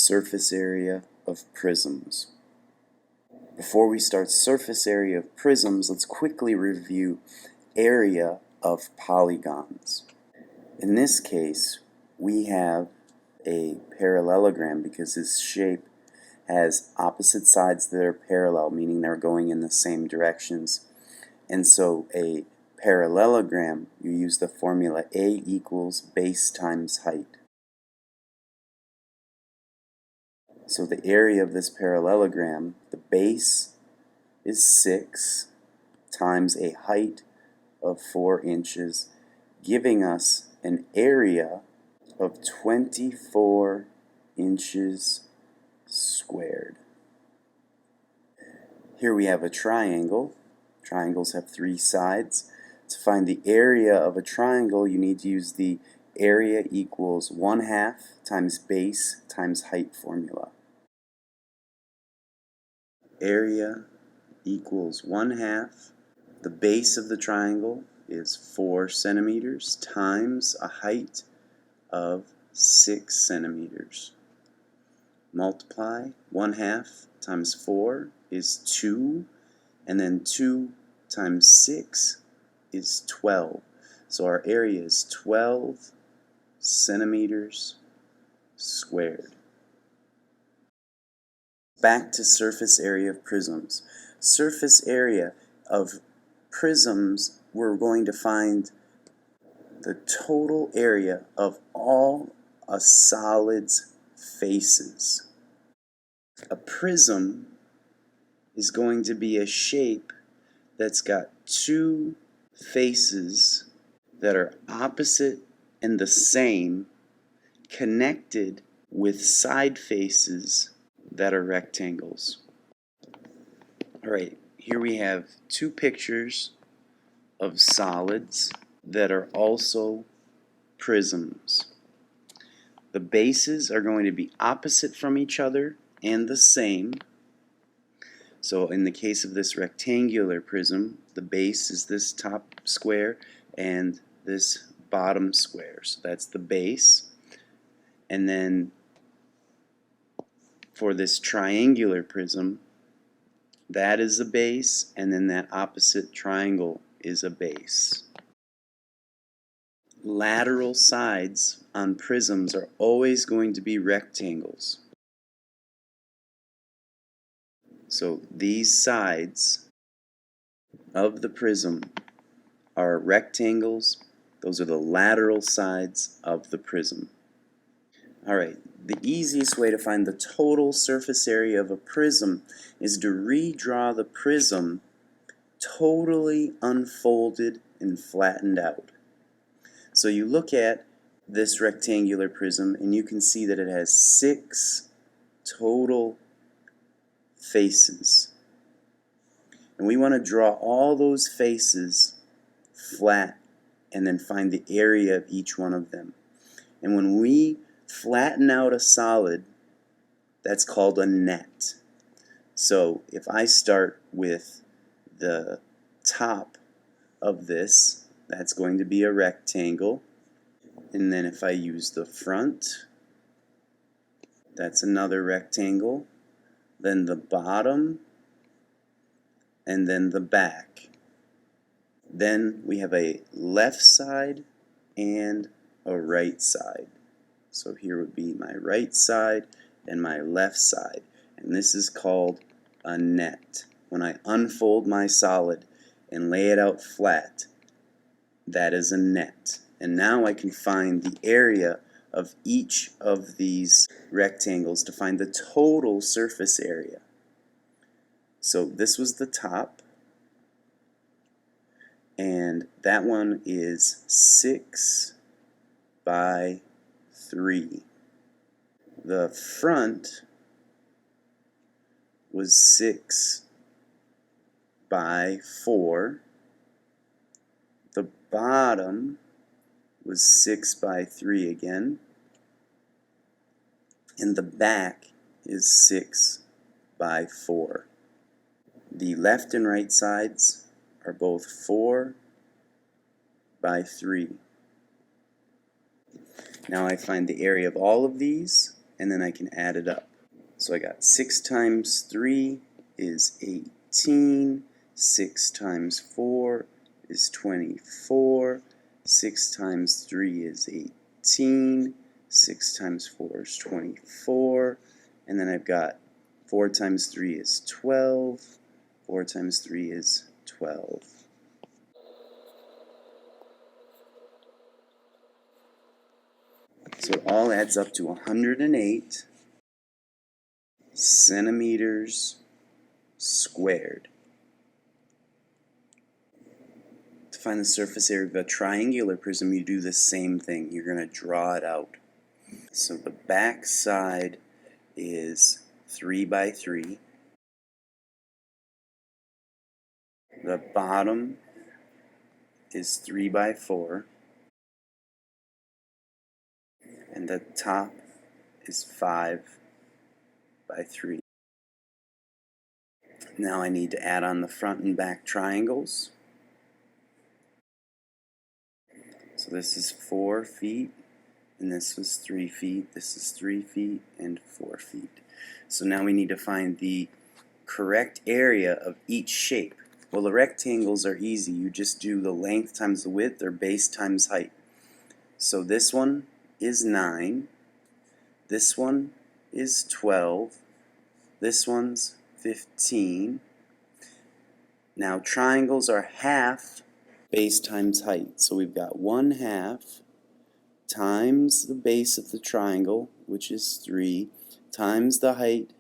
Surface area of prisms. Before we start surface area of prisms, let's quickly review area of polygons. In this case, we have a parallelogram because this shape has opposite sides that are parallel, meaning they're going in the same directions. And so a parallelogram, you use the formula A equals base times height. So the area of this parallelogram, the base is 6 times a height of 4 inches, giving us an area of 24 inches squared. Here we have a triangle. Triangles have 3 sides. To find the area of a triangle, you need to use the area equals 1/2 times base times height formula. Area equals 1/2. The base of the triangle is 4 centimeters times a height of 6 centimeters. Multiply 1/2 times 4 is 2, and then 2 times 6 is 12. So our area is 12 centimeters squared. Back to surface area of prisms. Surface area of prisms, we're going to find the total area of all a solid's faces. A prism is going to be a shape that's got 2 faces that are opposite and the same, connected with side faces that are rectangles. Alright, here we have 2 pictures of solids that are also prisms. The bases are going to be opposite from each other and the same. So in the case of this rectangular prism, the base is this top square and this bottom square. So that's the base. And then for this triangular prism, that is a base, and then that opposite triangle is a base. Lateral sides on prisms are always going to be rectangles. So these sides of the prism are rectangles. Those are the lateral sides of the prism. Alright, the easiest way to find the total surface area of a prism is to redraw the prism totally unfolded and flattened out. So you look at this rectangular prism and you can see that it has 6 total faces. And we want to draw all those faces flat and then find the area of each one of them. And when we flatten out a solid, that's called a net. So if I start with the top of this, that's going to be a rectangle. And then if I use the front, that's another rectangle. Then the bottom, and then the back. Then we have a left side and a right side. So here would be my right side and my left side. And this is called a net. When I unfold my solid and lay it out flat, that is a net. And now I can find the area of each of these rectangles to find the total surface area. So this was the top, and that one is 6 by 3. The front was 6 by 4. The bottom was 6 by 3 again. And the back is 6 by 4. The left and right sides are both 4 by 3. Now I find the area of all of these, and then I can add it up. So I got 6 times 3 is 18, 6 times 4 is 24, 6 times 3 is 18, 6 times 4 is 24, and then I've got 4 times 3 is 12, 4 times 3 is 12. So it all adds up to 108 centimeters squared. To find the surface area of a triangular prism, you do the same thing. You're going to draw it out. So the back side is 3 by 3. The bottom is 3 by 4. And the top is 5 by 3. Now I need to add on the front and back triangles. So this is 4 feet, and this was 3 feet, this is 3 feet, and 4 feet. So now we need to find the correct area of each shape. Well, the rectangles are easy. You just do the length times the width, or base times height. So this one is 9, this one is 12, this one's 15. Now triangles are half base times height. So we've got 1/2 times the base of the triangle, which is 3, times the height,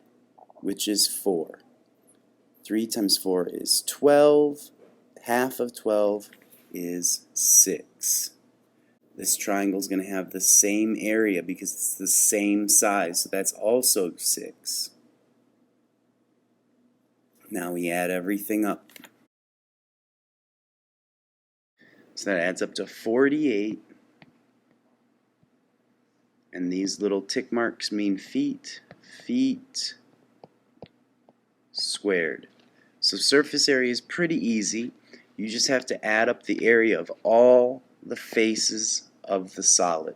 which is 4. 3 times 4 is 12. Half of 12 is 6. This triangle is going to have the same area because it's the same size, so that's also 6. Now we add everything up. So that adds up to 48. And these little tick marks mean feet. Feet squared. So surface area is pretty easy. You just have to add up the area of all the faces of the solid.